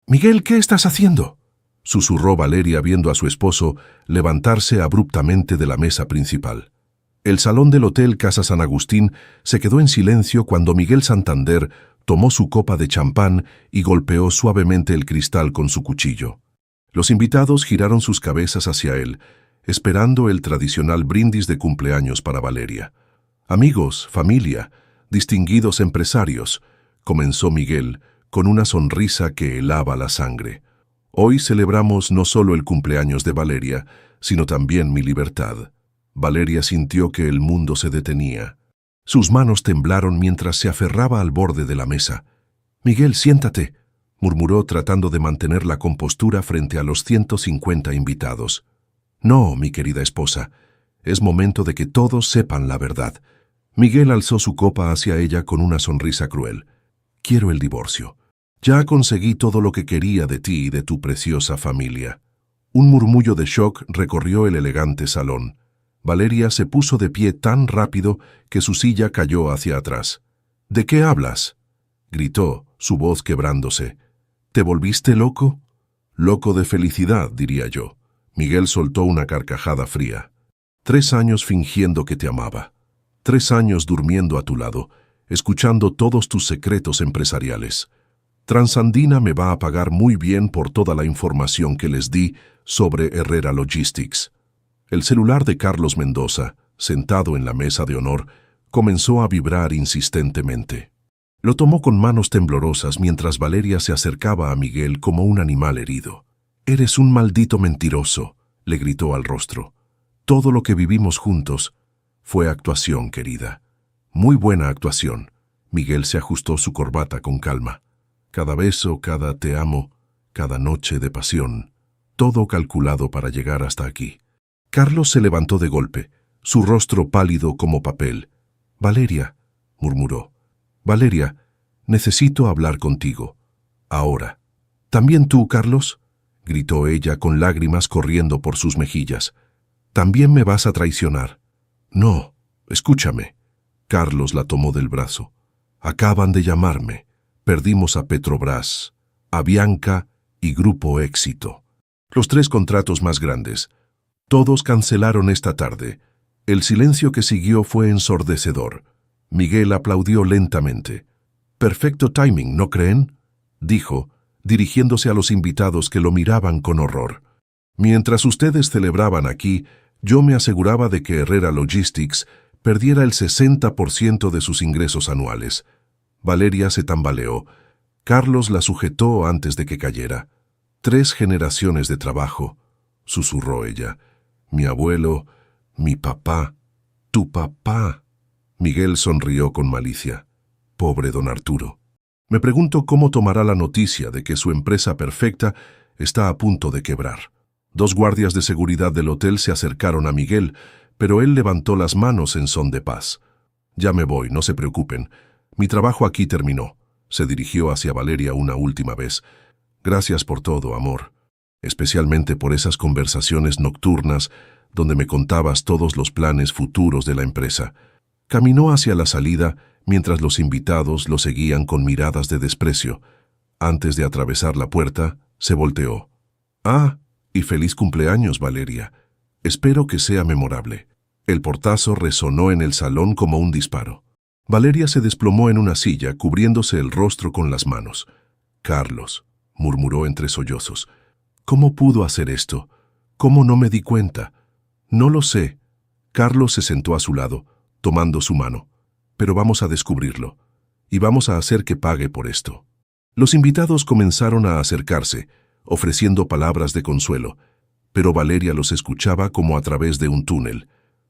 «Miguel, ¿qué estás haciendo?», susurró Valeria viendo a su esposo levantarse abruptamente de la mesa principal. El salón del Hotel Casa San Agustín se quedó en silencio cuando Miguel Santander tomó su copa de champán y golpeó suavemente el cristal con su cuchillo. Los invitados giraron sus cabezas hacia él, esperando el tradicional brindis de cumpleaños para Valeria. «Amigos, familia, distinguidos empresarios», comenzó Miguel, con una sonrisa que helaba la sangre. «Hoy celebramos no solo el cumpleaños de Valeria, sino también mi libertad». Valeria sintió que el mundo se detenía. Sus manos temblaron mientras se aferraba al borde de la mesa. «Miguel, siéntate», murmuró tratando de mantener la compostura frente a los 150 invitados. «No, mi querida esposa, es momento de que todos sepan la verdad». Miguel alzó su copa hacia ella con una sonrisa cruel. «Quiero el divorcio. Ya conseguí todo lo que quería de ti y de tu preciosa familia». Un murmullo de shock recorrió el elegante salón. Valeria se puso de pie tan rápido que su silla cayó hacia atrás. «¿De qué hablas?», gritó, su voz quebrándose. «¿Te volviste loco?». «Loco de felicidad, diría yo». Miguel soltó una carcajada fría. 3 años fingiendo que te amaba. 3 años durmiendo a tu lado, escuchando todos tus secretos empresariales. Transandina me va a pagar muy bien por toda la información que les di sobre Herrera Logistics». El celular de Carlos Mendoza, sentado en la mesa de honor, comenzó a vibrar insistentemente. Lo tomó con manos temblorosas mientras Valeria se acercaba a Miguel como un animal herido. «Eres un maldito mentiroso», le gritó al rostro. «Todo lo que vivimos juntos fue actuación, querida. Muy buena actuación». Miguel se ajustó su corbata con calma. «Cada beso, cada te amo, cada noche de pasión, todo calculado para llegar hasta aquí». Carlos se levantó de golpe, su rostro pálido como papel. «Valeria», murmuró. «Valeria, necesito hablar contigo. Ahora». «¿También tú, Carlos?», gritó ella con lágrimas corriendo por sus mejillas. «¿También me vas a traicionar?». «No, escúchame». Carlos la tomó del brazo. «Acaban de llamarme. Perdimos a Petrobras, a Bianca y Grupo Éxito. Los 3 contratos más grandes. Todos cancelaron esta tarde». El silencio que siguió fue ensordecedor. Miguel aplaudió lentamente. «Perfecto timing, ¿no creen?», dijo, dirigiéndose a los invitados que lo miraban con horror. «Mientras ustedes celebraban aquí, yo me aseguraba de que Herrera Logistics perdiera el 60% de sus ingresos anuales». Valeria se tambaleó. Carlos la sujetó antes de que cayera. «3 generaciones de trabajo», susurró ella. «Mi abuelo, mi papá, tu papá». Miguel sonrió con malicia. «Pobre don Arturo. Me pregunto cómo tomará la noticia de que su empresa perfecta está a punto de quebrar». 2 guardias de seguridad del hotel se acercaron a Miguel, pero él levantó las manos en son de paz. «Ya me voy, no se preocupen. Mi trabajo aquí terminó». Se dirigió hacia Valeria una última vez. «Gracias por todo, amor. Especialmente por esas conversaciones nocturnas donde me contabas todos los planes futuros de la empresa». Caminó hacia la salida mientras los invitados lo seguían con miradas de desprecio. Antes de atravesar la puerta, se volteó. «Ah, y feliz cumpleaños, Valeria. Espero que sea memorable». El portazo resonó en el salón como un disparo. Valeria se desplomó en una silla, cubriéndose el rostro con las manos. «Carlos», murmuró entre sollozos. «¿Cómo pudo hacer esto? ¿Cómo no me di cuenta?». «No lo sé». Carlos se sentó a su lado, tomando su mano. «Pero vamos a descubrirlo. Y vamos a hacer que pague por esto». Los invitados comenzaron a acercarse, ofreciendo palabras de consuelo, pero Valeria los escuchaba como a través de un túnel.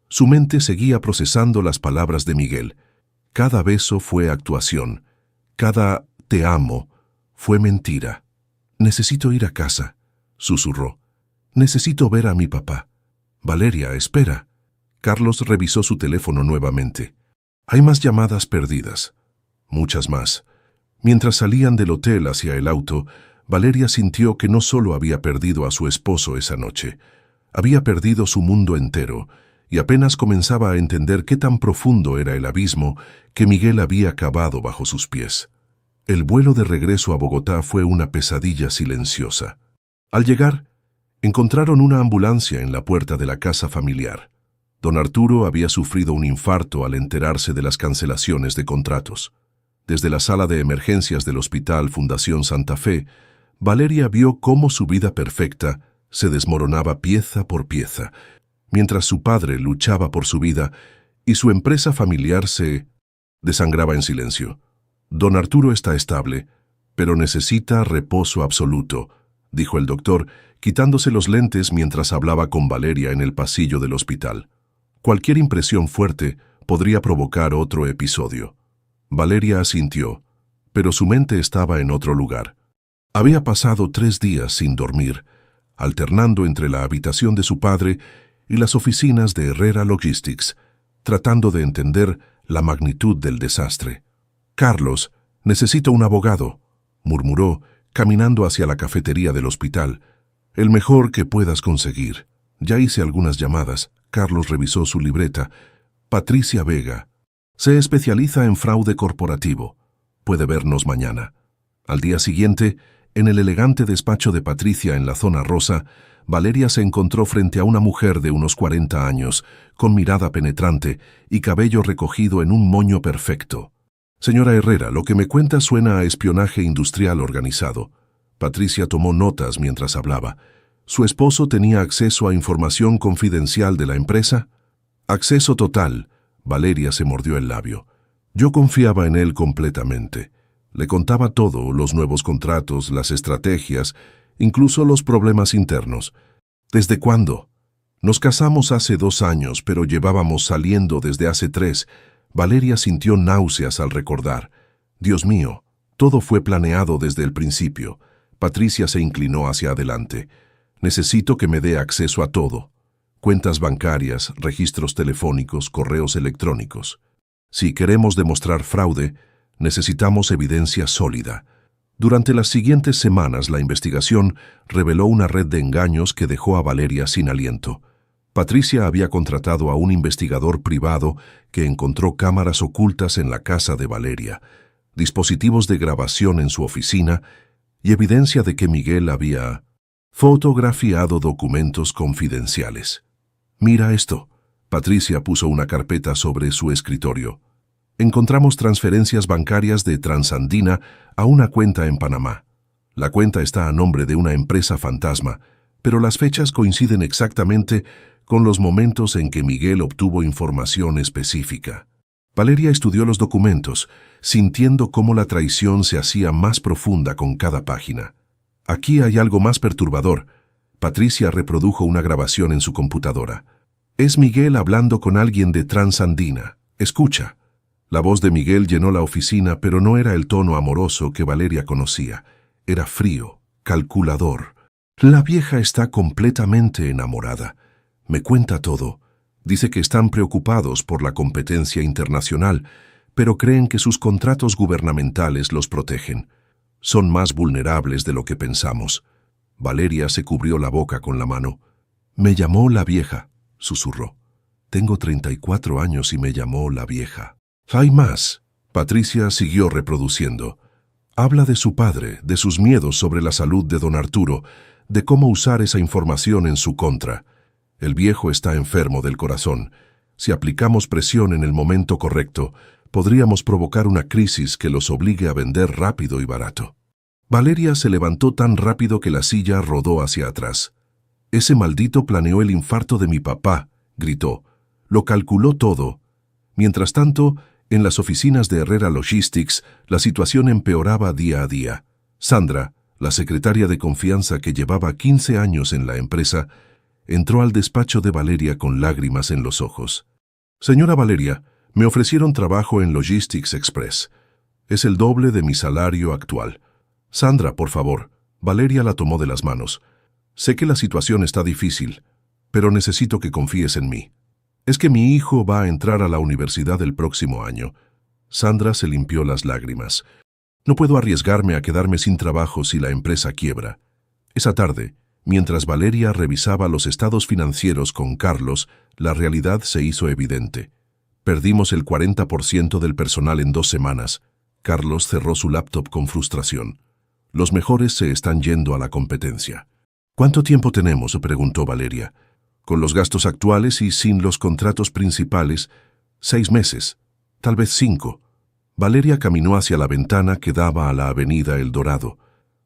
Su mente seguía procesando las palabras de Miguel. Cada beso fue actuación. Cada te amo fue mentira. «Necesito ir a casa», susurró. «Necesito ver a mi papá». «Valeria, espera». Carlos revisó su teléfono nuevamente. «Hay más llamadas perdidas». Muchas más. Mientras salían del hotel hacia el auto, Valeria sintió que no solo había perdido a su esposo esa noche, había perdido su mundo entero, y apenas comenzaba a entender qué tan profundo era el abismo que Miguel había cavado bajo sus pies. El vuelo de regreso a Bogotá fue una pesadilla silenciosa. Al llegar, encontraron una ambulancia en la puerta de la casa familiar. Don Arturo había sufrido un infarto al enterarse de las cancelaciones de contratos. Desde la sala de emergencias del Hospital Fundación Santa Fe, Valeria vio cómo su vida perfecta se desmoronaba pieza por pieza, mientras su padre luchaba por su vida y su empresa familiar se desangraba en silencio. Don Arturo está estable, pero necesita reposo absoluto, dijo el doctor, quitándose los lentes mientras hablaba con Valeria en el pasillo del hospital. Cualquier impresión fuerte podría provocar otro episodio. Valeria asintió, pero su mente estaba en otro lugar. Había pasado 3 días sin dormir, alternando entre la habitación de su padre y las oficinas de Herrera Logistics, tratando de entender la magnitud del desastre. «Carlos, necesito un abogado», murmuró, caminando hacia la cafetería del hospital. «El mejor que puedas conseguir. Ya hice algunas llamadas». Carlos revisó su libreta. «Patricia Vega. Se especializa en fraude corporativo. Puede vernos mañana». Al día siguiente, en el elegante despacho de Patricia en la zona rosa, Valeria se encontró frente a una mujer de unos 40 años, con mirada penetrante y cabello recogido en un moño perfecto. «Señora Herrera, lo que me cuenta suena a espionaje industrial organizado». Patricia tomó notas mientras hablaba. ¿Su esposo tenía acceso a información confidencial de la empresa? «Acceso total». Valeria se mordió el labio. «Yo confiaba en él completamente. Le contaba todo, los nuevos contratos, las estrategias, incluso los problemas internos». «¿Desde cuándo?» «Nos casamos hace 2 años, pero llevábamos saliendo desde hace 3». Valeria sintió náuseas al recordar. «Dios mío, todo fue planeado desde el principio». Patricia se inclinó hacia adelante. «Necesito que me dé acceso a todo. Cuentas bancarias, registros telefónicos, correos electrónicos. Si queremos demostrar fraude, necesitamos evidencia sólida». Durante las siguientes semanas, la investigación reveló una red de engaños que dejó a Valeria sin aliento. Patricia había contratado a un investigador privado que encontró cámaras ocultas en la casa de Valeria, dispositivos de grabación en su oficina y evidencia de que Miguel había fotografiado documentos confidenciales. «Mira esto». Patricia puso una carpeta sobre su escritorio. «Encontramos transferencias bancarias de Transandina a una cuenta en Panamá. La cuenta está a nombre de una empresa fantasma, pero las fechas coinciden exactamente con los momentos en que Miguel obtuvo información específica». Valeria estudió los documentos, sintiendo cómo la traición se hacía más profunda con cada página. «Aquí hay algo más perturbador». Patricia reprodujo una grabación en su computadora. «Es Miguel hablando con alguien de Transandina. Escucha». La voz de Miguel llenó la oficina, pero no era el tono amoroso que Valeria conocía. Era frío, calculador. «La vieja está completamente enamorada. Me cuenta todo. Dice que están preocupados por la competencia internacional, pero creen que sus contratos gubernamentales los protegen. Son más vulnerables de lo que pensamos». Valeria se cubrió la boca con la mano. «Me llamó la vieja», susurró. «Tengo 34 años y me llamó la vieja». «Hay más». Patricia siguió reproduciendo. «Habla de su padre, de sus miedos sobre la salud de don Arturo, de cómo usar esa información en su contra. El viejo está enfermo del corazón. Si aplicamos presión en el momento correcto, podríamos provocar una crisis que los obligue a vender rápido y barato». Valeria se levantó tan rápido que la silla rodó hacia atrás. «Ese maldito planeó el infarto de mi papá», gritó. «Lo calculó todo». Mientras tanto, en las oficinas de Herrera Logistics, la situación empeoraba día a día. Sandra, la secretaria de confianza que llevaba 15 años en la empresa, entró al despacho de Valeria con lágrimas en los ojos. «Señora Valeria, me ofrecieron trabajo en Logistics Express. Es el doble de mi salario actual». «Sandra, por favor». Valeria la tomó de las manos. «Sé que la situación está difícil, pero necesito que confíes en mí. Es que mi hijo va a entrar a la universidad el próximo año». Sandra se limpió las lágrimas. «No puedo arriesgarme a quedarme sin trabajo si la empresa quiebra». Esa tarde, mientras Valeria revisaba los estados financieros con Carlos, la realidad se hizo evidente. «Perdimos el 40% del personal en 2 semanas». Carlos cerró su laptop con frustración. Los mejores se están yendo a la competencia. ¿Cuánto tiempo tenemos?, preguntó Valeria. Con los gastos actuales y sin los contratos principales, 6 meses, tal vez 5. Valeria caminó hacia la ventana que daba a la avenida El Dorado.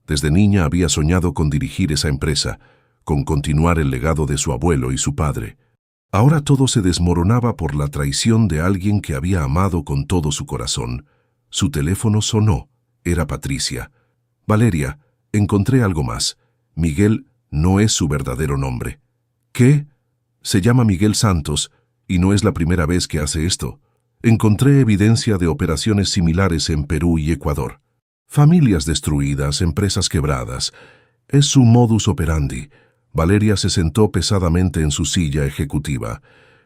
Desde niña había soñado con dirigir esa empresa, con continuar el legado de su abuelo y su padre. Ahora todo se desmoronaba por la traición de alguien que había amado con todo su corazón. Su teléfono sonó. Era Patricia. Valeria, encontré algo más. Miguel no es su verdadero nombre. ¿Qué? Se llama Miguel Santos, y no es la primera vez que hace esto. Encontré evidencia de operaciones similares en Perú y Ecuador. Familias destruidas, empresas quebradas. Es su modus operandi. Valeria se sentó pesadamente en su silla ejecutiva.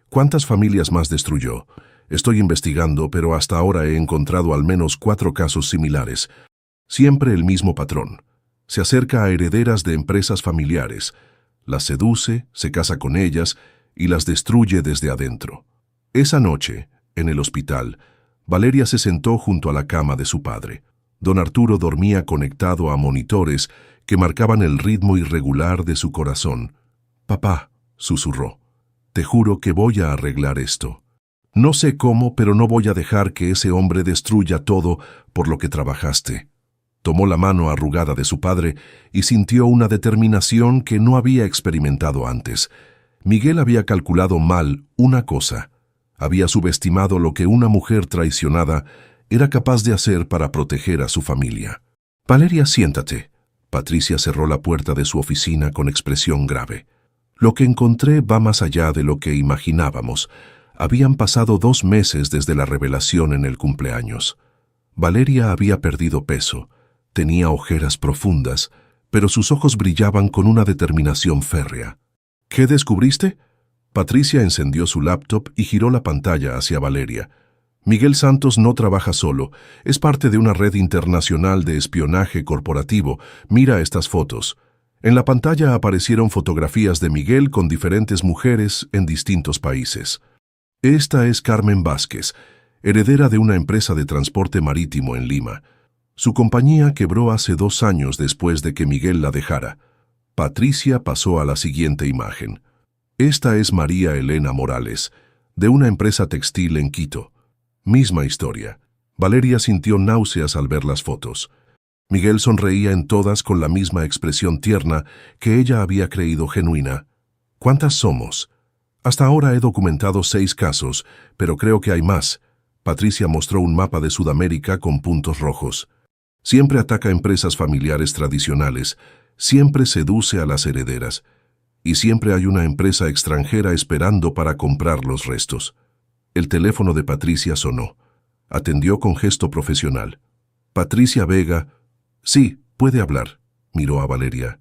¿Cuántas familias más destruyó? Estoy investigando, pero hasta ahora he encontrado al menos 4 casos similares. Siempre el mismo patrón. Se acerca a herederas de empresas familiares, las seduce, se casa con ellas y las destruye desde adentro. Esa noche, en el hospital, Valeria se sentó junto a la cama de su padre. Don Arturo dormía conectado a monitores que marcaban el ritmo irregular de su corazón. «Papá», susurró, «te juro que voy a arreglar esto. No sé cómo, pero no voy a dejar que ese hombre destruya todo por lo que trabajaste». Tomó la mano arrugada de su padre y sintió una determinación que no había experimentado antes. Miguel había calculado mal una cosa. Había subestimado lo que una mujer traicionada era capaz de hacer para proteger a su familia. «Valeria, siéntate». Patricia cerró la puerta de su oficina con expresión grave. «Lo que encontré va más allá de lo que imaginábamos. Habían pasado 2 meses desde la revelación en el cumpleaños. Valeria había perdido peso. Tenía ojeras profundas, pero sus ojos brillaban con una determinación férrea. «¿Qué descubriste?». Patricia encendió su laptop y giró la pantalla hacia Valeria. «Miguel Santos no trabaja solo, es parte de una red internacional de espionaje corporativo. Mira estas fotos». En la pantalla aparecieron fotografías de Miguel con diferentes mujeres en distintos países. Esta es Carmen Vázquez, heredera de una empresa de transporte marítimo en Lima. Su compañía quebró hace 2 años después de que Miguel la dejara. Patricia pasó a la siguiente imagen. Esta es María Elena Morales, de una empresa textil en Quito. Misma historia. Valeria sintió náuseas al ver las fotos. Miguel sonreía en todas con la misma expresión tierna que ella había creído genuina. «¿Cuántas somos?». «Hasta ahora he documentado 6 casos, pero creo que hay más». Patricia mostró un mapa de Sudamérica con puntos rojos. Siempre ataca empresas familiares tradicionales, siempre seduce a las herederas, y siempre hay una empresa extranjera esperando para comprar los restos. El teléfono de Patricia sonó. Atendió con gesto profesional. «Patricia Vega». «Sí, puede hablar», miró a Valeria.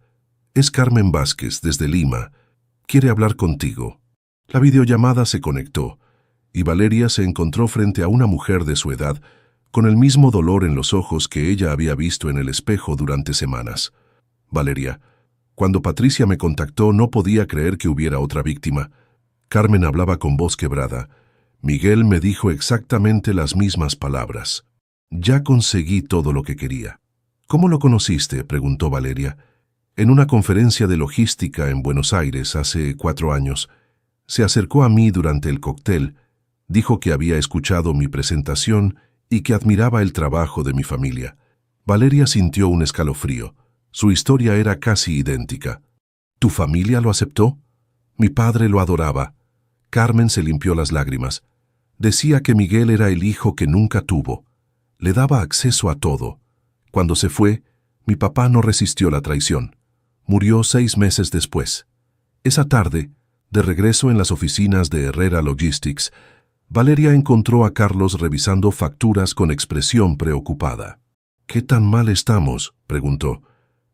«Es Carmen Vázquez, desde Lima. Quiere hablar contigo». La videollamada se conectó, y Valeria se encontró frente a una mujer de su edad, con el mismo dolor en los ojos que ella había visto en el espejo durante semanas. «Valeria, cuando Patricia me contactó no podía creer que hubiera otra víctima». Carmen hablaba con voz quebrada. «Miguel me dijo exactamente las mismas palabras. Ya conseguí todo lo que quería». «¿Cómo lo conociste?», preguntó Valeria. «En una conferencia de logística en Buenos Aires hace 4 años. Se acercó a mí durante el cóctel, dijo que había escuchado mi presentación y que admiraba el trabajo de mi familia». Valeria sintió un escalofrío. Su historia era casi idéntica. «¿Tu familia lo aceptó?». «Mi padre lo adoraba». Carmen se limpió las lágrimas. Decía que Miguel era el hijo que nunca tuvo. Le daba acceso a todo. Cuando se fue, mi papá no resistió la traición. Murió 6 meses después. Esa tarde, de regreso en las oficinas de Herrera Logistics, Valeria encontró a Carlos revisando facturas con expresión preocupada. «¿Qué tan mal estamos?», preguntó.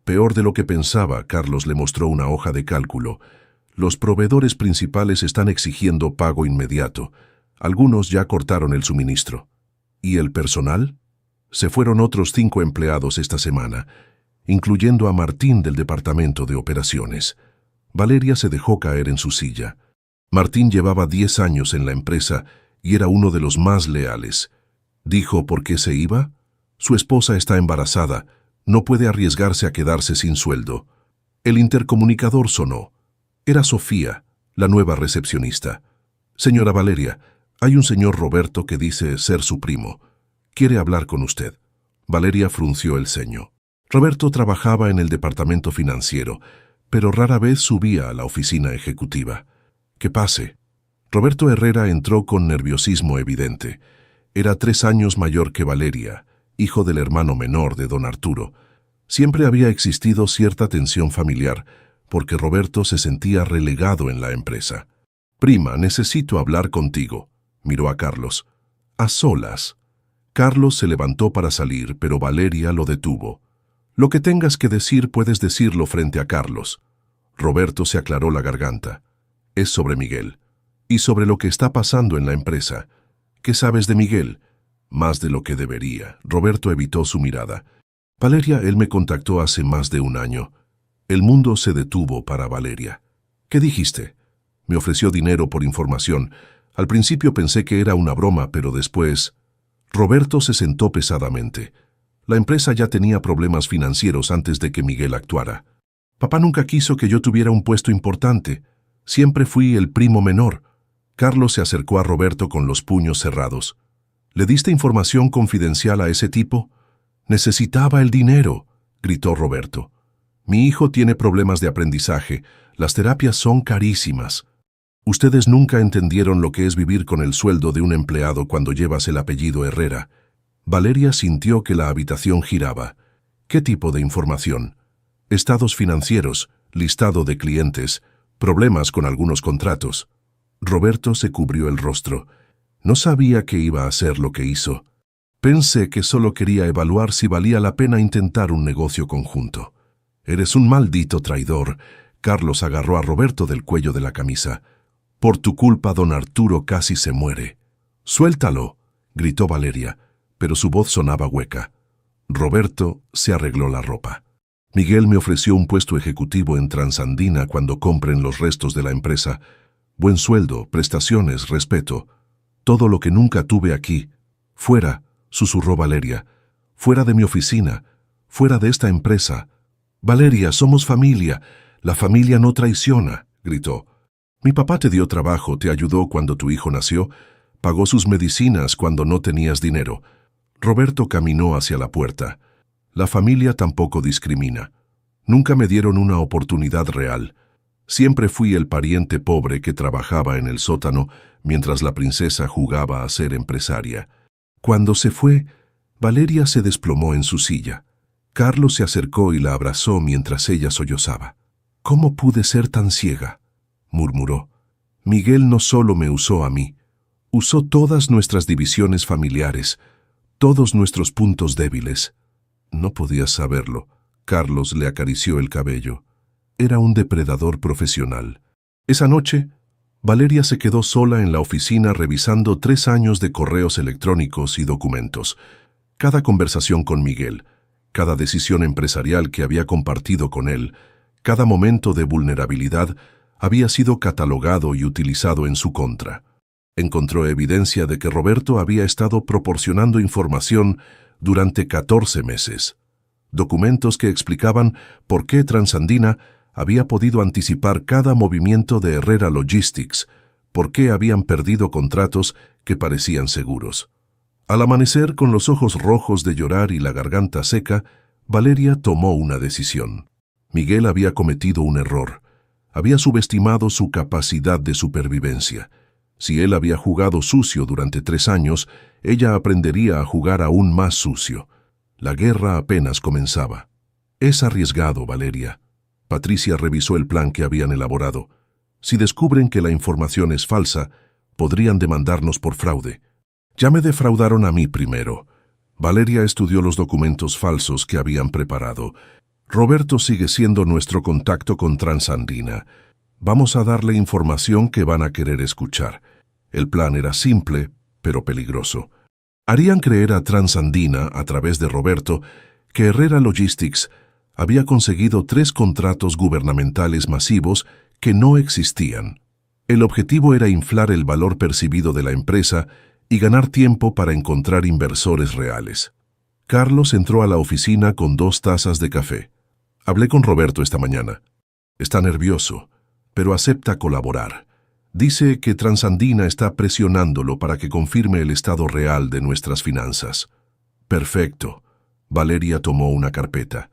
«Peor de lo que pensaba», Carlos le mostró una hoja de cálculo. «Los proveedores principales están exigiendo pago inmediato. Algunos ya cortaron el suministro». «¿Y el personal?». «Se fueron otros 5 empleados esta semana, incluyendo a Martín del departamento de operaciones». Valeria se dejó caer en su silla. Martín llevaba 10 años en la empresa y era uno de los más leales. «¿Dijo por qué se iba?». Su esposa está embarazada. No puede arriesgarse a quedarse sin sueldo. El intercomunicador sonó. Era Sofía, la nueva recepcionista. Señora Valeria, hay un señor Roberto que dice ser su primo. Quiere hablar con usted. Valeria frunció el ceño. Roberto trabajaba en el departamento financiero, pero rara vez subía a la oficina ejecutiva. Que pase. Roberto Herrera entró con nerviosismo evidente. Era 3 años mayor que Valeria, hijo del hermano menor de don Arturo. Siempre había existido cierta tensión familiar, porque Roberto se sentía relegado en la empresa. «Prima, necesito hablar contigo», miró a Carlos. «A solas». Carlos se levantó para salir, pero Valeria lo detuvo. «Lo que tengas que decir puedes decirlo frente a Carlos». Roberto se aclaró la garganta. «Es sobre Miguel. Y sobre lo que está pasando en la empresa. ¿Qué sabes de Miguel?» «Más de lo que debería». Roberto evitó su mirada. «Valeria, él me contactó hace más de 1 año». El mundo se detuvo para Valeria. «¿Qué dijiste?» «Me ofreció dinero por información. Al principio pensé que era una broma, pero después...» Roberto se sentó pesadamente. La empresa ya tenía problemas financieros antes de que Miguel actuara. «Papá nunca quiso que yo tuviera un puesto importante. Siempre fui el primo menor». Carlos se acercó a Roberto con los puños cerrados. «¿Le diste información confidencial a ese tipo?» «Necesitaba el dinero», gritó Roberto. «Mi hijo tiene problemas de aprendizaje. Las terapias son carísimas. Ustedes nunca entendieron lo que es vivir con el sueldo de un empleado cuando llevas el apellido Herrera». Valeria sintió que la habitación giraba. «¿Qué tipo de información?» «Estados financieros, listado de clientes, problemas con algunos contratos». Roberto se cubrió el rostro. No sabía que iba a hacer lo que hizo. «Pensé que solo quería evaluar si valía la pena intentar un negocio conjunto». «Eres un maldito traidor». Carlos agarró a Roberto del cuello de la camisa. «Por tu culpa, don Arturo casi se muere». «Suéltalo», gritó Valeria, pero su voz sonaba hueca. Roberto se arregló la ropa. «Miguel me ofreció un puesto ejecutivo en Transandina cuando compren los restos de la empresa. Buen sueldo, prestaciones, respeto. Todo lo que nunca tuve aquí. Fuera», susurró Valeria. «Fuera de mi oficina. Fuera de esta empresa». «Valeria, somos familia. La familia no traiciona», gritó. «Mi papá te dio trabajo, te ayudó cuando tu hijo nació, pagó sus medicinas cuando no tenías dinero». Roberto caminó hacia la puerta. «La familia tampoco discrimina. Nunca me dieron una oportunidad real. Siempre fui el pariente pobre que trabajaba en el sótano mientras la princesa jugaba a ser empresaria». Cuando se fue, Valeria se desplomó en su silla. Carlos se acercó y la abrazó mientras ella sollozaba. «¿Cómo pude ser tan ciega?», murmuró. «Miguel no solo me usó a mí, usó todas nuestras divisiones familiares, todos nuestros puntos débiles». «No podías saberlo». Carlos le acarició el cabello. «Era un depredador profesional». Esa noche, Valeria se quedó sola en la oficina revisando 3 años de correos electrónicos y documentos. Cada conversación con Miguel, cada decisión empresarial que había compartido con él, cada momento de vulnerabilidad había sido catalogado y utilizado en su contra. Encontró evidencia de que Roberto había estado proporcionando información durante 14 meses. Documentos que explicaban por qué Transandina había podido anticipar cada movimiento de Herrera Logistics, por qué habían perdido contratos que parecían seguros. Al amanecer, con los ojos rojos de llorar y la garganta seca, Valeria tomó una decisión. Miguel había cometido un error. Había subestimado su capacidad de supervivencia. Si él había jugado sucio durante 3 años, ella aprendería a jugar aún más sucio. La guerra apenas comenzaba. «Es arriesgado, Valeria». Patricia revisó el plan que habían elaborado. «Si descubren que la información es falsa, podrían demandarnos por fraude». «Ya me defraudaron a mí primero». Valeria estudió los documentos falsos que habían preparado. «Roberto sigue siendo nuestro contacto con Transandina. Vamos a darle información que van a querer escuchar». El plan era simple, pero peligroso. Harían creer a Transandina, a través de Roberto, que Herrera Logistics había conseguido 3 contratos gubernamentales masivos que no existían. El objetivo era inflar el valor percibido de la empresa y ganar tiempo para encontrar inversores reales. Carlos entró a la oficina con 2 tazas de café. Hablé con Roberto esta mañana. Está nervioso, pero acepta colaborar. Dice que Transandina está presionándolo para que confirme el estado real de nuestras finanzas. Perfecto. Valeria tomó una carpeta.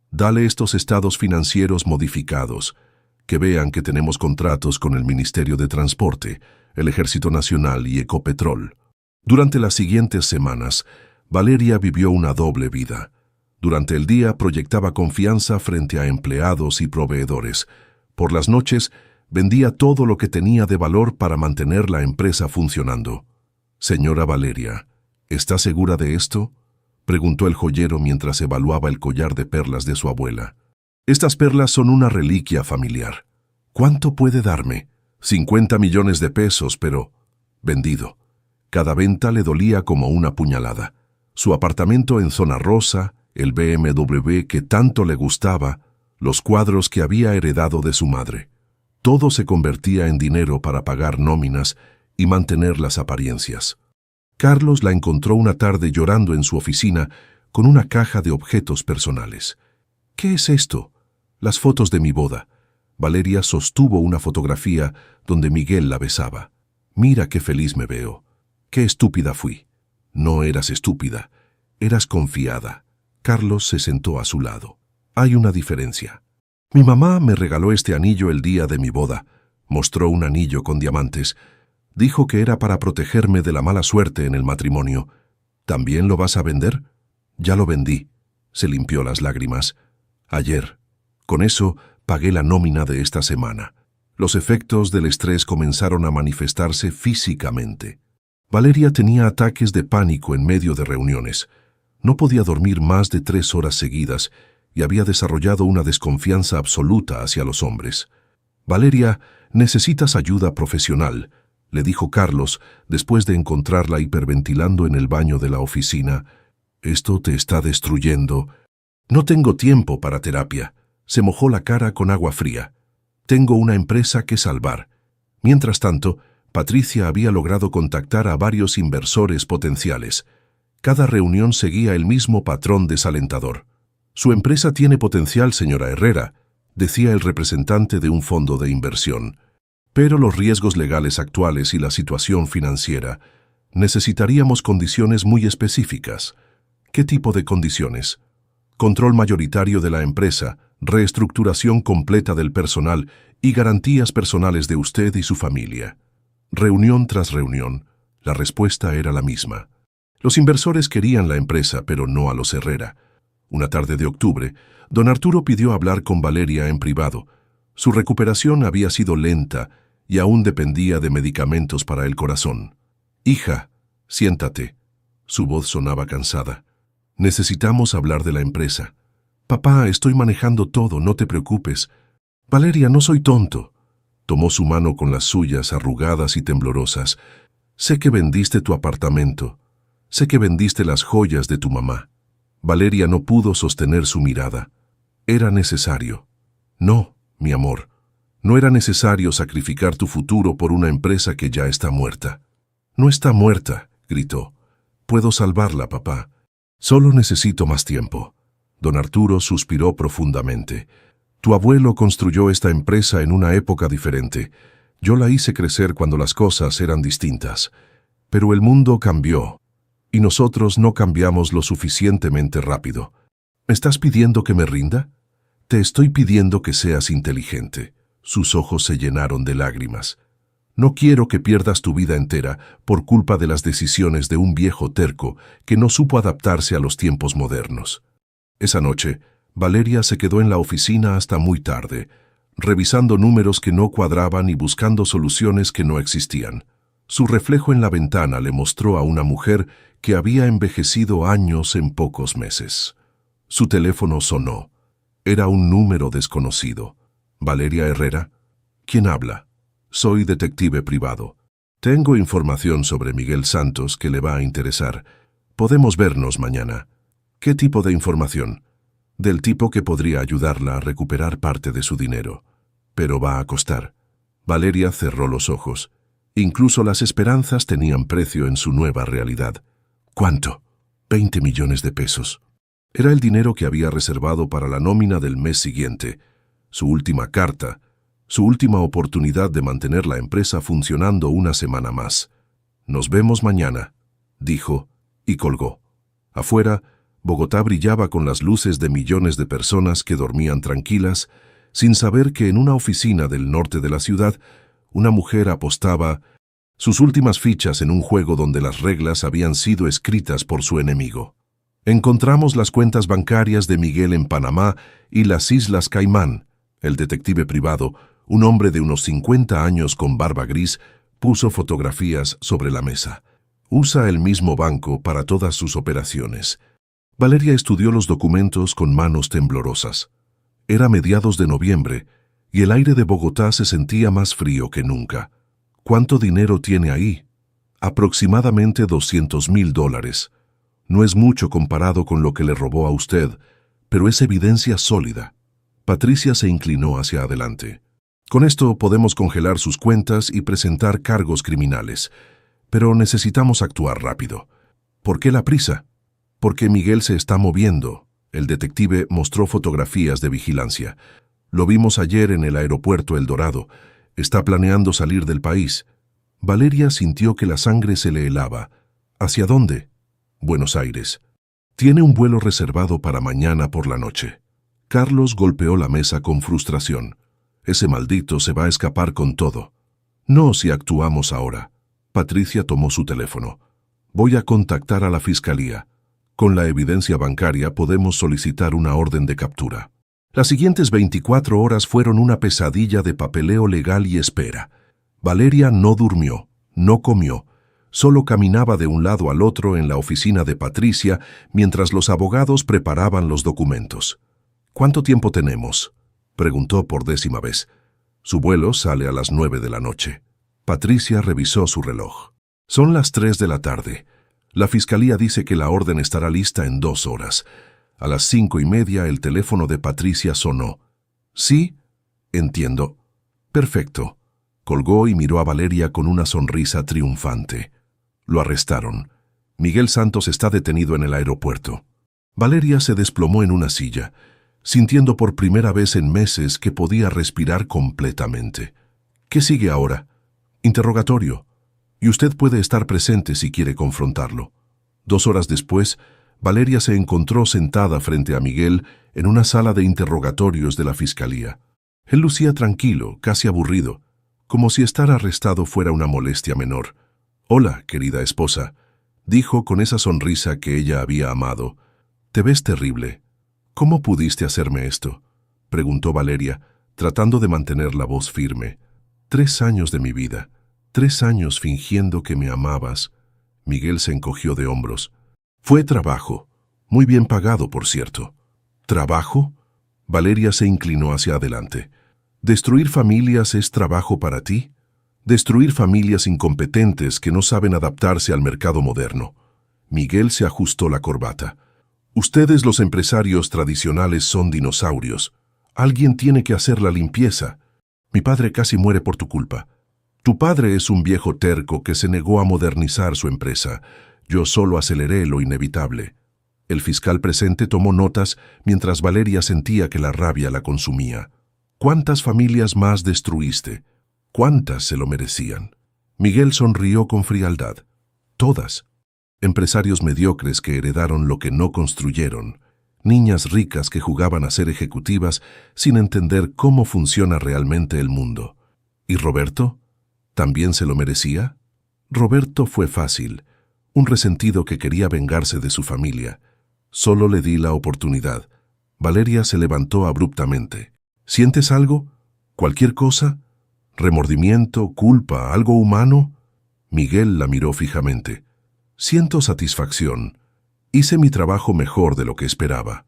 Dale estos estados financieros modificados, que vean que tenemos contratos con el Ministerio de Transporte, el Ejército Nacional y Ecopetrol. Durante las siguientes semanas, Valeria vivió una doble vida. Durante el día proyectaba confianza frente a empleados y proveedores. Por las noches, vendía todo lo que tenía de valor para mantener la empresa funcionando. Señora Valeria, ¿está segura de esto?, preguntó el joyero mientras evaluaba el collar de perlas de su abuela. Estas perlas son una reliquia familiar. ¿Cuánto puede darme? 50 millones de pesos, pero vendido. Cada venta le dolía como una puñalada. Su apartamento en Zona Rosa, el BMW que tanto le gustaba, los cuadros que había heredado de su madre. Todo se convertía en dinero para pagar nóminas y mantener las apariencias. Carlos la encontró una tarde llorando en su oficina con una caja de objetos personales. ¿Qué es esto? Las fotos de mi boda. Valeria sostuvo una fotografía donde Miguel la besaba. Mira qué feliz me veo. Qué estúpida fui. No eras estúpida, eras confiada. Carlos se sentó a su lado. Hay una diferencia. Mi mamá me regaló este anillo el día de mi boda. Mostró un anillo con diamantes. Dijo que era para protegerme de la mala suerte en el matrimonio. ¿También lo vas a vender? Ya lo vendí. Se limpió las lágrimas. Ayer. Con eso pagué la nómina de esta semana. Los efectos del estrés comenzaron a manifestarse físicamente. Valeria tenía ataques de pánico en medio de reuniones. No podía dormir más de 3 horas seguidas y había desarrollado una desconfianza absoluta hacia los hombres. Valeria, necesitas ayuda profesional, le dijo Carlos después de encontrarla hiperventilando en el baño de la oficina. Esto te está destruyendo. No tengo tiempo para terapia. Se mojó la cara con agua fría. Tengo una empresa que salvar. Mientras tanto, Patricia había logrado contactar a varios inversores potenciales. Cada reunión seguía el mismo patrón desalentador. Su empresa tiene potencial, señora Herrera, decía el representante de un fondo de inversión. Pero los riesgos legales actuales y la situación financiera, necesitaríamos condiciones muy específicas. ¿Qué tipo de condiciones? Control mayoritario de la empresa, reestructuración completa del personal y garantías personales de usted y su familia. Reunión tras reunión, la respuesta era la misma. Los inversores querían la empresa, pero no a los Herrera. Una tarde de octubre, don Arturo pidió hablar con Valeria en privado. Su recuperación había sido lenta y aún dependía de medicamentos para el corazón. «Hija, siéntate». Su voz sonaba cansada. «Necesitamos hablar de la empresa». «Papá, estoy manejando todo, no te preocupes». «Valeria, no soy tonto». Tomó su mano con las suyas arrugadas y temblorosas. «Sé que vendiste tu apartamento. Sé que vendiste las joyas de tu mamá». Valeria no pudo sostener su mirada. «Era necesario». «No, mi amor. No era necesario sacrificar tu futuro por una empresa que ya está muerta». «No está muerta», gritó. «Puedo salvarla, papá. Solo necesito más tiempo». Don Arturo suspiró profundamente. «Tu abuelo construyó esta empresa en una época diferente. Yo la hice crecer cuando las cosas eran distintas. Pero el mundo cambió, y nosotros no cambiamos lo suficientemente rápido. ¿Me estás pidiendo que me rinda? Te estoy pidiendo que seas inteligente». Sus ojos se llenaron de lágrimas. «No quiero que pierdas tu vida entera por culpa de las decisiones de un viejo terco que no supo adaptarse a los tiempos modernos». Esa noche, Valeria se quedó en la oficina hasta muy tarde, revisando números que no cuadraban y buscando soluciones que no existían. Su reflejo en la ventana le mostró a una mujer que había envejecido años en pocos meses. Su teléfono sonó. Era un número desconocido. «¿Valeria Herrera? ¿Quién habla?» «Soy detective privado. Tengo información sobre Miguel Santos que le va a interesar. Podemos vernos mañana». «¿Qué tipo de información?» «Del tipo que podría ayudarla a recuperar parte de su dinero. Pero va a costar». Valeria cerró los ojos. Incluso las esperanzas tenían precio en su nueva realidad. «¿Cuánto?» 20 millones de pesos. Era el dinero que había reservado para la nómina del mes siguiente, su última carta, su última oportunidad de mantener la empresa funcionando una semana más. «Nos vemos mañana», dijo, y colgó. Afuera, Bogotá brillaba con las luces de millones de personas que dormían tranquilas, sin saber que en una oficina del norte de la ciudad, una mujer apostaba sus últimas fichas en un juego donde las reglas habían sido escritas por su enemigo. Encontramos las cuentas bancarias de Miguel en Panamá y las Islas Caimán. El detective privado, un hombre de unos 50 años con barba gris, puso fotografías sobre la mesa. Usa el mismo banco para todas sus operaciones. Valeria estudió los documentos con manos temblorosas. Era mediados de noviembre y el aire de Bogotá se sentía más frío que nunca. ¿Cuánto dinero tiene ahí? Aproximadamente $200.000. No es mucho comparado con lo que le robó a usted, pero es evidencia sólida. Patricia se inclinó hacia adelante. Con esto podemos congelar sus cuentas y presentar cargos criminales, pero necesitamos actuar rápido. ¿Por qué la prisa? Porque Miguel se está moviendo. El detective mostró fotografías de vigilancia. Lo vimos ayer en el aeropuerto El Dorado. Está planeando salir del país. Valeria sintió que la sangre se le helaba. ¿Hacia dónde? Buenos Aires. Tiene un vuelo reservado para mañana por la noche. Carlos golpeó la mesa con frustración. Ese maldito se va a escapar con todo. No si actuamos ahora. Patricia tomó su teléfono. Voy a contactar a la fiscalía. Con la evidencia bancaria podemos solicitar una orden de captura. Las siguientes 24 horas fueron una pesadilla de papeleo legal y espera. Valeria no durmió, no comió. Solo caminaba de un lado al otro en la oficina de Patricia mientras los abogados preparaban los documentos. «¿Cuánto tiempo tenemos?», preguntó por 10ª vez. Su vuelo sale a las 9 de la noche. Patricia revisó su reloj. Son las 3 de la tarde. La fiscalía dice que la orden estará lista en 2 horas. A las 5:30 el teléfono de Patricia sonó. «¿Sí? Entiendo. Perfecto». Colgó y miró a Valeria con una sonrisa triunfante. Lo arrestaron. Miguel Santos está detenido en el aeropuerto. Valeria se desplomó en una silla, sintiendo por primera vez en meses que podía respirar completamente. ¿Qué sigue ahora? Interrogatorio. Y usted puede estar presente si quiere confrontarlo. 2 horas después, Valeria se encontró sentada frente a Miguel en una sala de interrogatorios de la fiscalía. Él lucía tranquilo, casi aburrido, como si estar arrestado fuera una molestia menor. «Hola, querida esposa», dijo con esa sonrisa que ella había amado. «Te ves terrible. ¿Cómo pudiste hacerme esto?», preguntó Valeria, tratando de mantener la voz firme. 3 años de mi vida, 3 años fingiendo que me amabas. Miguel se encogió de hombros. «Fue trabajo, muy bien pagado, por cierto». «¿Trabajo?». Valeria se inclinó hacia adelante. ¿Destruir familias es trabajo para ti? Destruir familias incompetentes que no saben adaptarse al mercado moderno. Miguel se ajustó la corbata. Ustedes, los empresarios tradicionales, son dinosaurios. Alguien tiene que hacer la limpieza. Mi padre casi muere por tu culpa. Tu padre es un viejo terco que se negó a modernizar su empresa. Yo solo aceleré lo inevitable. El fiscal presente tomó notas mientras Valeria sentía que la rabia la consumía. ¿Cuántas familias más destruiste? ¿Cuántas se lo merecían? Miguel sonrió con frialdad. Todas. Empresarios mediocres que heredaron lo que no construyeron. Niñas ricas que jugaban a ser ejecutivas sin entender cómo funciona realmente el mundo. ¿Y Roberto? ¿También se lo merecía? Roberto fue fácil. Un resentido que quería vengarse de su familia. Solo le di la oportunidad. Valeria se levantó abruptamente. ¿Sientes algo? ¿Cualquier cosa? ¿Remordimiento, culpa, algo humano? Miguel la miró fijamente. Siento satisfacción. Hice mi trabajo mejor de lo que esperaba.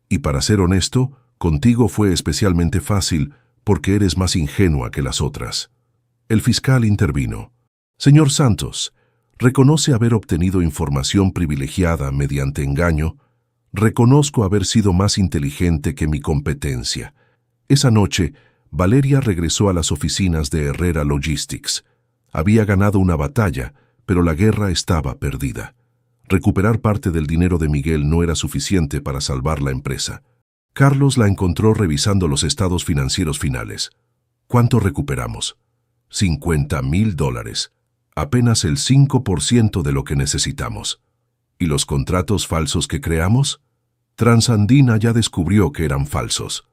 Y para ser honesto, contigo fue especialmente fácil porque eres más ingenua que las otras. El fiscal intervino. Señor Santos, reconoce haber obtenido información privilegiada mediante engaño. Reconozco haber sido más inteligente que mi competencia. Esa noche, Valeria regresó a las oficinas de Herrera Logistics. Había ganado una batalla, pero la guerra estaba perdida. Recuperar parte del dinero de Miguel no era suficiente para salvar la empresa. Carlos la encontró revisando los estados financieros finales. ¿Cuánto recuperamos? $50,000. Apenas el 5% de lo que necesitamos. ¿Y los contratos falsos que creamos? Transandina ya descubrió que eran falsos.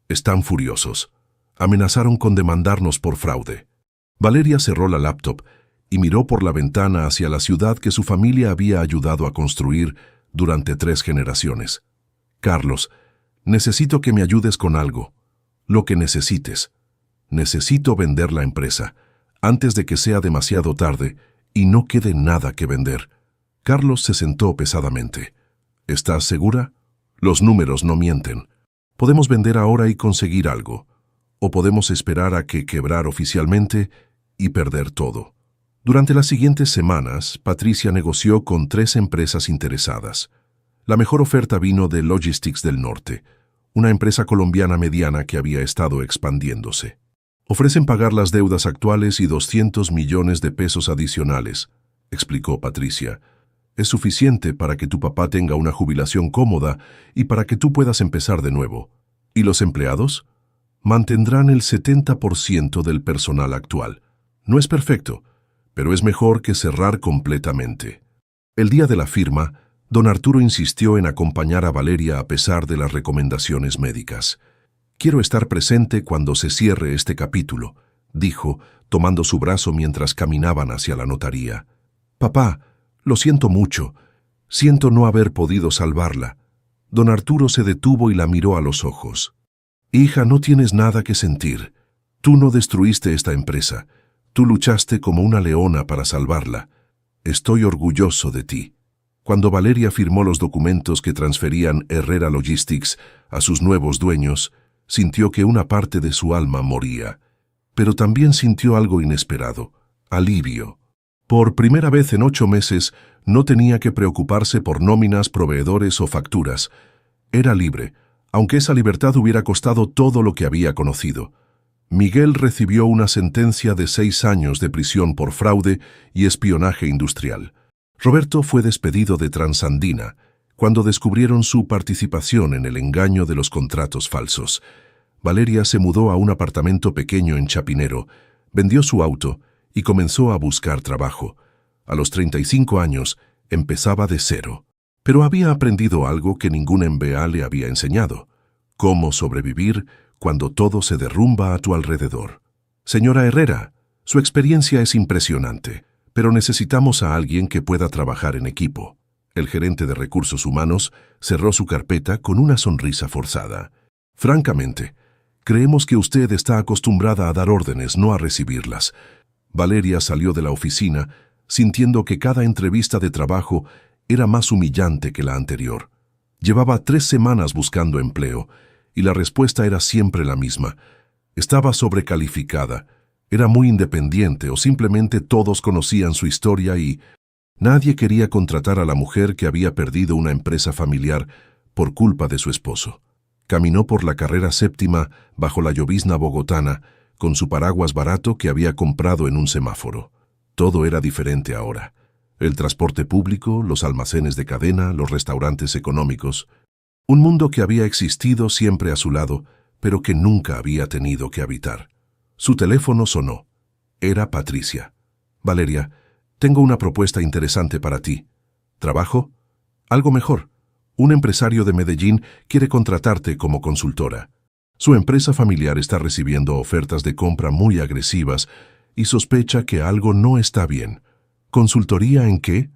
Están furiosos. Amenazaron con demandarnos por fraude. Valeria cerró la laptop y miró por la ventana hacia la ciudad que su familia había ayudado a construir durante 3 generaciones. Carlos, necesito que me ayudes con algo. Lo que necesites. Necesito vender la empresa, antes de que sea demasiado tarde y no quede nada que vender. Carlos se sentó pesadamente. ¿Estás segura? Los números no mienten. Podemos vender ahora y conseguir algo. O podemos esperar a que quebrar oficialmente y perder todo. Durante las siguientes semanas, Patricia negoció con 3 empresas interesadas. La mejor oferta vino de Logistics del Norte, una empresa colombiana mediana que había estado expandiéndose. Ofrecen pagar las deudas actuales y 200 millones de pesos adicionales, explicó Patricia. Es suficiente para que tu papá tenga una jubilación cómoda y para que tú puedas empezar de nuevo. ¿Y los empleados? Mantendrán el 70% del personal actual. No es perfecto, pero es mejor que cerrar completamente. El día de la firma, don Arturo insistió en acompañar a Valeria a pesar de las recomendaciones médicas. «Quiero estar presente cuando se cierre este capítulo», dijo, tomando su brazo mientras caminaban hacia la notaría. «Papá, lo siento mucho. Siento no haber podido salvarla». Don Arturo se detuvo y la miró a los ojos. «Hija, no tienes nada que sentir. Tú no destruiste esta empresa. Tú luchaste como una leona para salvarla. Estoy orgulloso de ti». Cuando Valeria firmó los documentos que transferían Herrera Logistics a sus nuevos dueños, sintió que una parte de su alma moría. Pero también sintió algo inesperado, alivio. Por primera vez en 8 meses, no tenía que preocuparse por nóminas, proveedores o facturas. Era libre, aunque esa libertad hubiera costado todo lo que había conocido. Miguel recibió una sentencia de 6 años de prisión por fraude y espionaje industrial. Roberto fue despedido de Transandina cuando descubrieron su participación en el engaño de los contratos falsos. Valeria se mudó a un apartamento pequeño en Chapinero, vendió su auto y comenzó a buscar trabajo. A los 35 años empezaba de cero, pero había aprendido algo que ningún MBA le había enseñado: cómo sobrevivir cuando todo se derrumba a tu alrededor. Señora Herrera, su experiencia es impresionante, pero necesitamos a alguien que pueda trabajar en equipo. El gerente de recursos humanos cerró su carpeta con una sonrisa forzada. Francamente, creemos que usted está acostumbrada a dar órdenes, no a recibirlas. Valeria salió de la oficina sintiendo que cada entrevista de trabajo era más humillante que la anterior. Llevaba 3 semanas buscando empleo y la respuesta era siempre la misma. Estaba sobrecalificada, era muy independiente o simplemente todos conocían su historia y nadie quería contratar a la mujer que había perdido una empresa familiar por culpa de su esposo. Caminó por la carrera 7ª bajo la llovizna bogotana con su paraguas barato que había comprado en un semáforo. Todo era diferente ahora. El transporte público, los almacenes de cadena, los restaurantes económicos. Un mundo que había existido siempre a su lado, pero que nunca había tenido que habitar. Su teléfono sonó. Era Patricia. «Valeria, tengo una propuesta interesante para ti. ¿Trabajo? Algo mejor. Un empresario de Medellín quiere contratarte como consultora. Su empresa familiar está recibiendo ofertas de compra muy agresivas y sospecha que algo no está bien. ¿Consultoría en qué?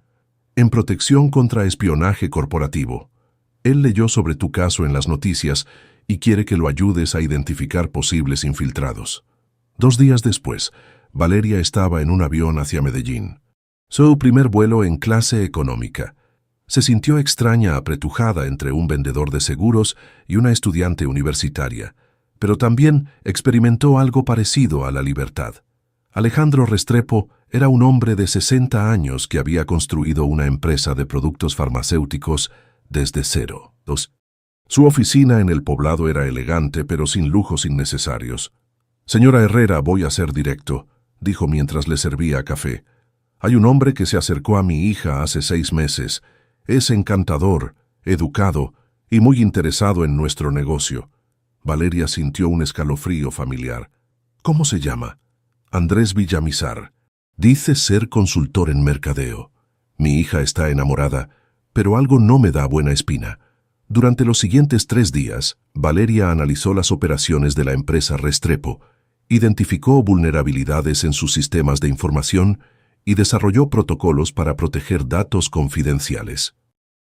En protección contra espionaje corporativo. Él leyó sobre tu caso en las noticias y quiere que lo ayudes a identificar posibles infiltrados». 2 días después, Valeria estaba en un avión hacia Medellín. Su primer vuelo en clase económica. Se sintió extraña, apretujada entre un vendedor de seguros y una estudiante universitaria, pero también experimentó algo parecido a la libertad. Alejandro Restrepo era un hombre de 60 años que había construido una empresa de productos farmacéuticos desde cero. Su oficina en el poblado era elegante, pero sin lujos innecesarios. «Señora Herrera, voy a ser directo», dijo mientras le servía café. Hay un hombre que se acercó a mi hija hace 6 meses. Es encantador, educado y muy interesado en nuestro negocio. Valeria sintió un escalofrío familiar. ¿Cómo se llama? Andrés Villamizar. Dice ser consultor en mercadeo. Mi hija está enamorada, pero algo no me da buena espina. Durante los siguientes 3 días, Valeria analizó las operaciones de la empresa Restrepo, identificó vulnerabilidades en sus sistemas de información y desarrolló protocolos para proteger datos confidenciales.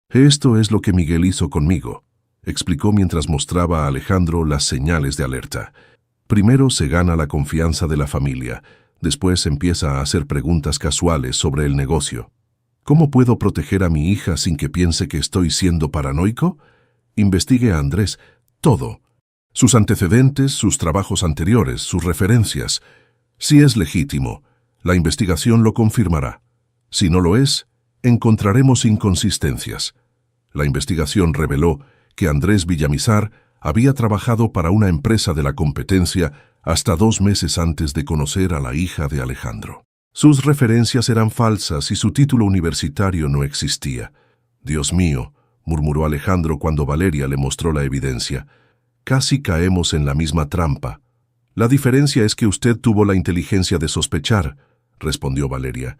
Esto es lo que Miguel hizo conmigo, explicó mientras mostraba a Alejandro las señales de alerta. Primero se gana la confianza de la familia, después empieza a hacer preguntas casuales sobre el negocio. ¿Cómo puedo proteger a mi hija sin que piense que estoy siendo paranoico? Investigue a Andrés, todo. Sus antecedentes, sus trabajos anteriores, sus referencias. Si es legítimo, la investigación lo confirmará. Si no lo es, encontraremos inconsistencias. La investigación reveló que Andrés Villamizar había trabajado para una empresa de la competencia hasta 2 meses antes de conocer a la hija de Alejandro. Sus referencias eran falsas y su título universitario no existía. Dios mío, murmuró Alejandro cuando Valeria le mostró la evidencia. Casi caemos en la misma trampa. La diferencia es que usted tuvo la inteligencia de sospechar, respondió Valeria.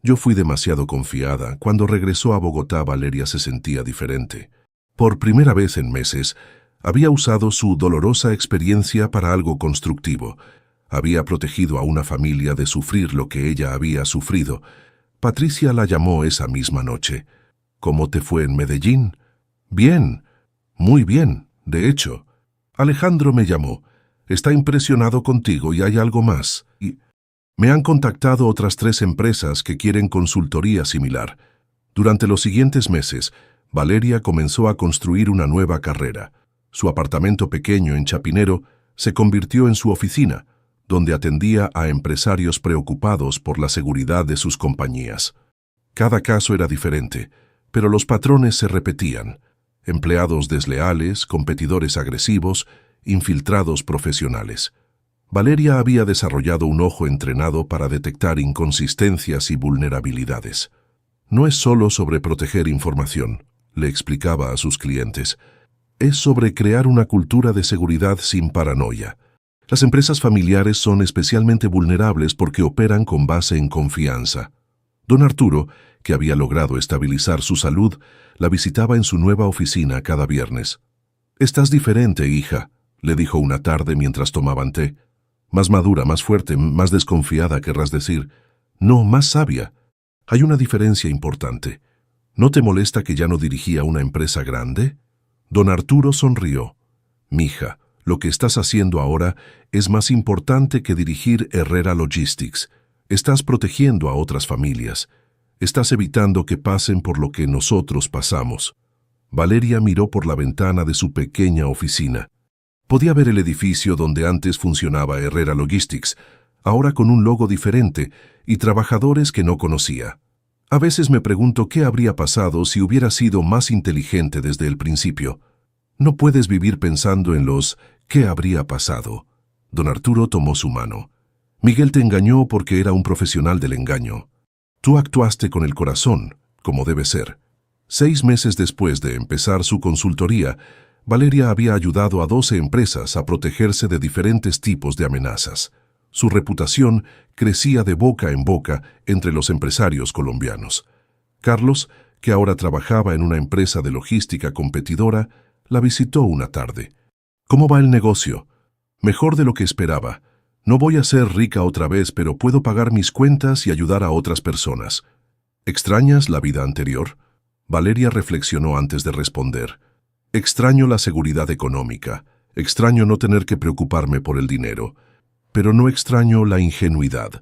Yo fui demasiado confiada. Cuando regresó a Bogotá, Valeria se sentía diferente. Por primera vez en meses, había usado su dolorosa experiencia para algo constructivo. Había protegido a una familia de sufrir lo que ella había sufrido. Patricia la llamó esa misma noche. ¿Cómo te fue en Medellín? Bien, muy bien, de hecho. Alejandro me llamó. Está impresionado contigo y hay algo más. Y me han contactado otras 3 empresas que quieren consultoría similar. Durante los siguientes meses, Valeria comenzó a construir una nueva carrera. Su apartamento pequeño en Chapinero se convirtió en su oficina, donde atendía a empresarios preocupados por la seguridad de sus compañías. Cada caso era diferente, pero los patrones se repetían: empleados desleales, competidores agresivos, infiltrados profesionales. Valeria había desarrollado un ojo entrenado para detectar inconsistencias y vulnerabilidades. No es solo sobre proteger información, le explicaba a sus clientes. Es sobre crear una cultura de seguridad sin paranoia. Las empresas familiares son especialmente vulnerables porque operan con base en confianza. Don Arturo, que había logrado estabilizar su salud, la visitaba en su nueva oficina cada viernes. «Estás diferente, hija», le dijo una tarde mientras tomaban té. «Más madura, más fuerte, más desconfiada, querrás decir. No, más sabia. Hay una diferencia importante. ¿No te molesta que ya no dirigía una empresa grande?» Don Arturo sonrió. «Mija, lo que estás haciendo ahora es más importante que dirigir Herrera Logistics. Estás protegiendo a otras familias. Estás evitando que pasen por lo que nosotros pasamos». Valeria miró por la ventana de su pequeña oficina. Podía ver el edificio donde antes funcionaba Herrera Logistics, ahora con un logo diferente y trabajadores que no conocía. A veces me pregunto qué habría pasado si hubiera sido más inteligente desde el principio. No puedes vivir pensando en los «¿qué habría pasado?». Don Arturo tomó su mano. «Miguel te engañó porque era un profesional del engaño. Tú actuaste con el corazón, como debe ser». 6 meses después de empezar su consultoría, Valeria había ayudado a 12 empresas a protegerse de diferentes tipos de amenazas. Su reputación crecía de boca en boca entre los empresarios colombianos. Carlos, que ahora trabajaba en una empresa de logística competidora, la visitó una tarde. «¿Cómo va el negocio?» «Mejor de lo que esperaba. No voy a ser rica otra vez, pero puedo pagar mis cuentas y ayudar a otras personas». «¿Extrañas la vida anterior?» Valeria reflexionó antes de responder. «Extraño la seguridad económica. Extraño no tener que preocuparme por el dinero. Pero no extraño la ingenuidad.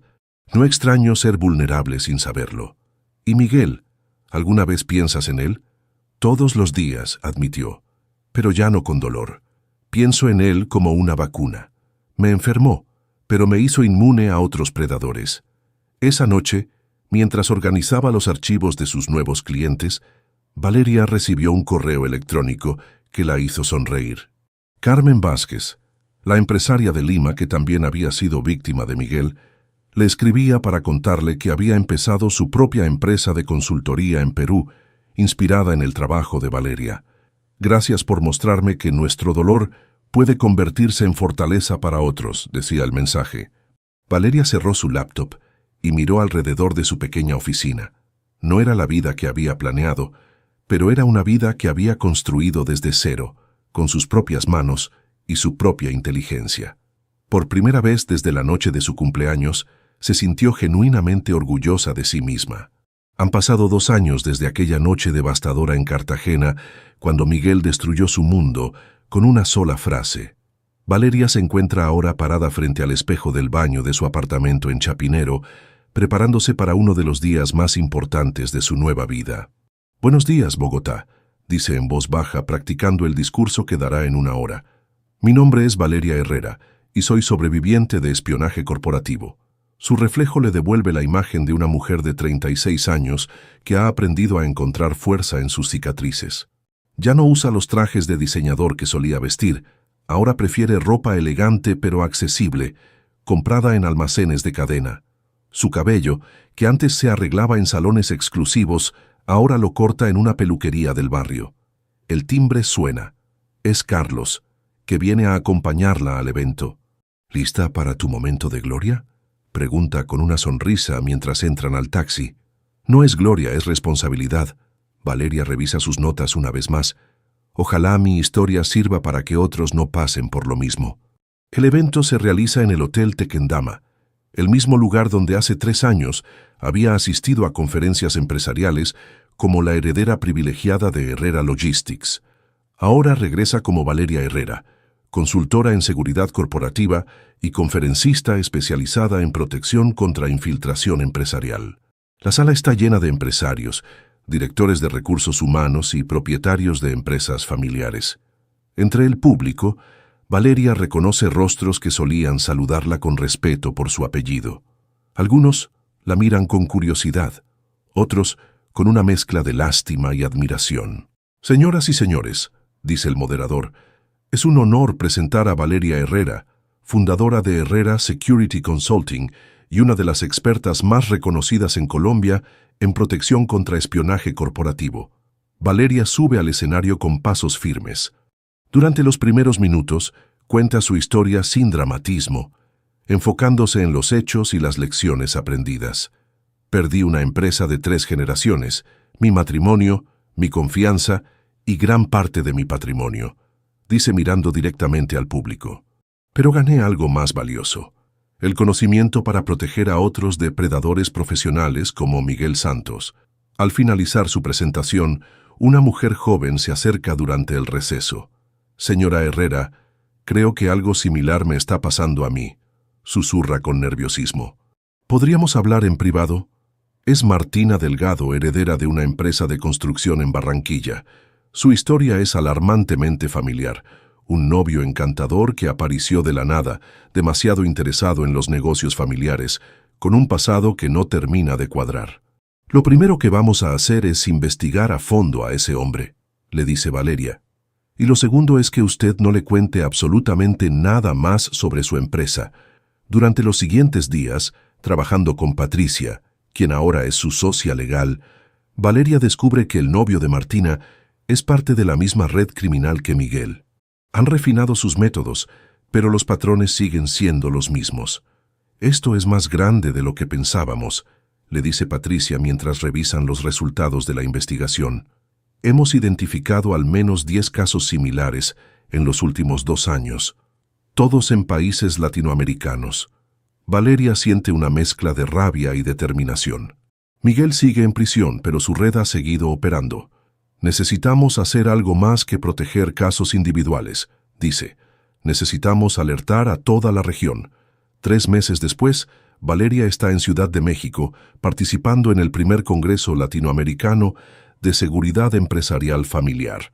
No extraño ser vulnerable sin saberlo». «¿Y Miguel? ¿Alguna vez piensas en él?» «Todos los días», admitió. «Pero ya no con dolor. Pienso en él como una vacuna. Me enfermó, pero me hizo inmune a otros predadores». Esa noche, mientras organizaba los archivos de sus nuevos clientes, Valeria recibió un correo electrónico que la hizo sonreír. Carmen Vázquez, la empresaria de Lima que también había sido víctima de Miguel, Le escribía para contarle que había empezado su propia empresa de consultoría en Perú, inspirada en el trabajo de Valeria. Gracias por mostrarme que nuestro dolor puede convertirse en fortaleza para otros, decía el mensaje. Valeria cerró su laptop y miró alrededor de su pequeña oficina. No era la vida que había planeado, pero era una vida que había construido desde cero, con sus propias manos y su propia inteligencia. Por primera vez desde la noche de su cumpleaños, se sintió genuinamente orgullosa de sí misma. Han pasado 2 años desde aquella noche devastadora en Cartagena, cuando Miguel destruyó su mundo con una sola frase. Valeria se encuentra ahora parada frente al espejo del baño de su apartamento en Chapinero, preparándose para uno de los días más importantes de su nueva vida. «Buenos días, Bogotá», dice en voz baja, practicando el discurso que dará en 1 hora. «Mi nombre es Valeria Herrera y soy sobreviviente de espionaje corporativo». Su reflejo le devuelve la imagen de una mujer de 36 años que ha aprendido a encontrar fuerza en sus cicatrices. Ya no usa los trajes de diseñador que solía vestir, ahora prefiere ropa elegante pero accesible, comprada en almacenes de cadena. Su cabello, que antes se arreglaba en salones exclusivos, ahora lo corta en una peluquería del barrio. El timbre suena. Es Carlos, que viene a acompañarla al evento. ¿Lista para tu momento de gloria?, pregunta con una sonrisa mientras entran al taxi. No es gloria, es responsabilidad. Valeria revisa sus notas una vez más. Ojalá mi historia sirva para que otros no pasen por lo mismo. El evento se realiza en el Hotel Tequendama, el mismo lugar donde hace 3 años había asistido a conferencias empresariales como la heredera privilegiada de Herrera Logistics. Ahora regresa como Valeria Herrera, consultora en seguridad corporativa y conferencista especializada en protección contra infiltración empresarial. La sala está llena de empresarios, directores de recursos humanos y propietarios de empresas familiares. Entre el público, Valeria reconoce rostros que solían saludarla con respeto por su apellido. Algunos la miran con curiosidad, otros con una mezcla de lástima y admiración. «Señoras y señores», dice el moderador, «es un honor presentar a Valeria Herrera, fundadora de Herrera Security Consulting y una de las expertas más reconocidas en Colombia en protección contra espionaje corporativo». Valeria sube al escenario con pasos firmes. Durante los primeros minutos, cuenta su historia sin dramatismo, enfocándose en los hechos y las lecciones aprendidas. «Perdí una empresa de 3 generaciones, mi matrimonio, mi confianza y gran parte de mi patrimonio», dice mirando directamente al público. «Pero gané algo más valioso, el conocimiento para proteger a otros depredadores profesionales como Miguel Santos». Al finalizar su presentación, una mujer joven se acerca durante el receso. «Señora Herrera, creo que algo similar me está pasando a mí», susurra con nerviosismo. «¿Podríamos hablar en privado?». Es Martina Delgado, heredera de una empresa de construcción en Barranquilla. Su historia es alarmantemente familiar. Un novio encantador que apareció de la nada, demasiado interesado en los negocios familiares, con un pasado que no termina de cuadrar. «Lo primero que vamos a hacer es investigar a fondo a ese hombre», le dice Valeria. «Y lo segundo es que usted no le cuente absolutamente nada más sobre su empresa». Durante los siguientes días, trabajando con Patricia, quien ahora es su socia legal, Valeria descubre que el novio de Martina es parte de la misma red criminal que Miguel. Han refinado sus métodos, pero los patrones siguen siendo los mismos. «Esto es más grande de lo que pensábamos», le dice Patricia mientras revisan los resultados de la investigación. «Hemos identificado al menos 10 casos similares en los últimos 2 años, todos en países latinoamericanos». Valeria siente una mezcla de rabia y determinación. Miguel sigue en prisión, pero su red ha seguido operando. «Necesitamos hacer algo más que proteger casos individuales», dice. «Necesitamos alertar a toda la región». 3 meses después, Valeria está en Ciudad de México, participando en el primer Congreso Latinoamericano de Seguridad Empresarial Familiar.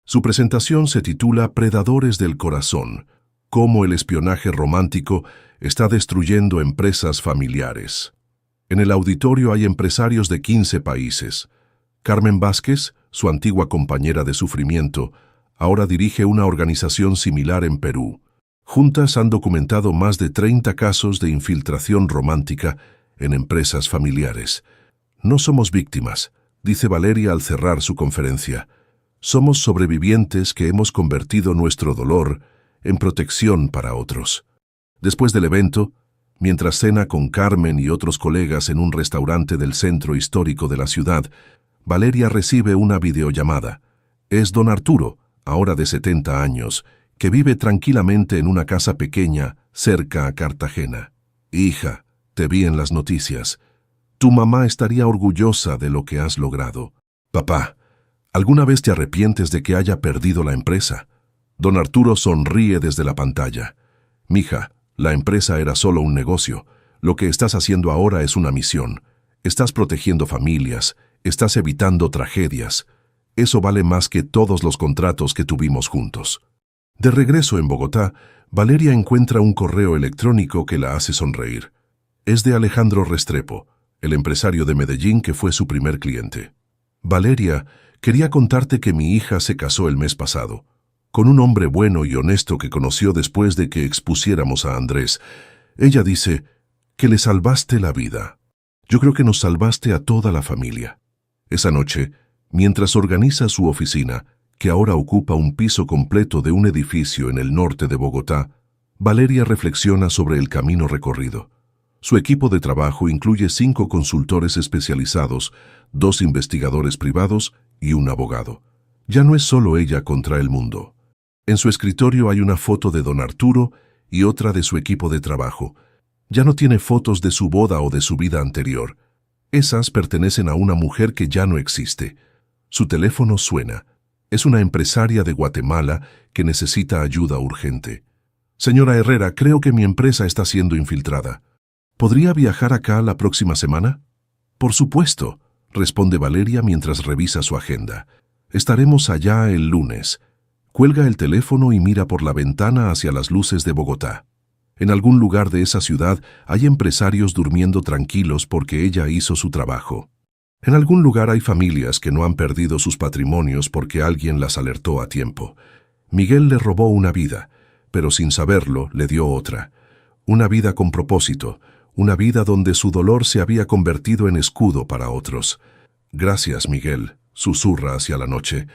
Su presentación se titula «Predadores del Corazón: cómo el espionaje romántico está destruyendo empresas familiares». En el auditorio hay empresarios de 15 países. Carmen Vázquez, su antigua compañera de sufrimiento, ahora dirige una organización similar en Perú. Juntas han documentado más de 30 casos de infiltración romántica en empresas familiares. No somos víctimas, dice Valeria al cerrar su conferencia. Somos sobrevivientes que hemos convertido nuestro dolor en protección para otros. Después del evento, mientras cena con Carmen y otros colegas en un restaurante del centro histórico de la ciudad, Valeria recibe una videollamada. Es don Arturo, ahora de 70 años, que vive tranquilamente en una casa pequeña cerca a Cartagena. Hija, te vi en las noticias. Tu mamá estaría orgullosa de lo que has logrado. Papá, ¿alguna vez te arrepientes de que haya perdido la empresa? Don Arturo sonríe desde la pantalla. Mija, la empresa era solo un negocio. Lo que estás haciendo ahora es una misión. Estás protegiendo familias, estás evitando tragedias. Eso vale más que todos los contratos que tuvimos juntos. De regreso en Bogotá, Valeria encuentra un correo electrónico que la hace sonreír. Es de Alejandro Restrepo, el empresario de Medellín que fue su primer cliente. Valeria, quería contarte que mi hija se casó el mes pasado, con un hombre bueno y honesto que conoció después de que expusiéramos a Andrés. Ella dice que le salvaste la vida. Yo creo que nos salvaste a toda la familia. Esa noche, mientras organiza su oficina, que ahora ocupa un piso completo de un edificio en el norte de Bogotá, Valeria reflexiona sobre el camino recorrido. Su equipo de trabajo incluye 5 consultores especializados, 2 investigadores privados y un abogado. Ya no es solo ella contra el mundo. En su escritorio hay una foto de don Arturo y otra de su equipo de trabajo. Ya no tiene fotos de su boda o de su vida anterior. Esas pertenecen a una mujer que ya no existe. Su teléfono suena. Es una empresaria de Guatemala que necesita ayuda urgente. Señora Herrera, creo que mi empresa está siendo infiltrada. ¿Podría viajar acá la próxima semana? Por supuesto, responde Valeria mientras revisa su agenda. Estaremos allá el lunes. Cuelga el teléfono y mira por la ventana hacia las luces de Bogotá. En algún lugar de esa ciudad hay empresarios durmiendo tranquilos porque ella hizo su trabajo. En algún lugar hay familias que no han perdido sus patrimonios porque alguien las alertó a tiempo. Miguel le robó una vida, pero sin saberlo le dio otra. Una vida con propósito, una vida donde su dolor se había convertido en escudo para otros. Gracias, Miguel, susurra hacia la noche.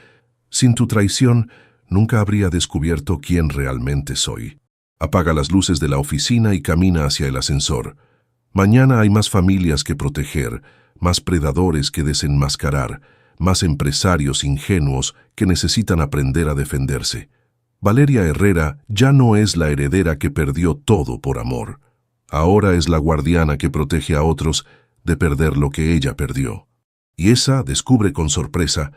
Sin tu traición, nunca habría descubierto quién realmente soy. Apaga las luces de la oficina y camina hacia el ascensor. Mañana hay más familias que proteger, más predadores que desenmascarar, más empresarios ingenuos que necesitan aprender a defenderse. Valeria Herrera ya no es la heredera que perdió todo por amor. Ahora es la guardiana que protege a otros de perder lo que ella perdió. Y esa, descubre con sorpresa,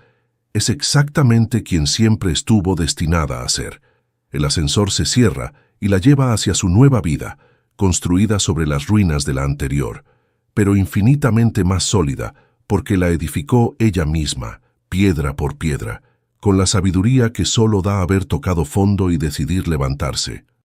es exactamente quien siempre estuvo destinada a ser. El ascensor se cierra y la lleva hacia su nueva vida, construida sobre las ruinas de la anterior, pero infinitamente más sólida, porque la edificó ella misma, piedra por piedra, con la sabiduría que solo da haber tocado fondo y decidir levantarse.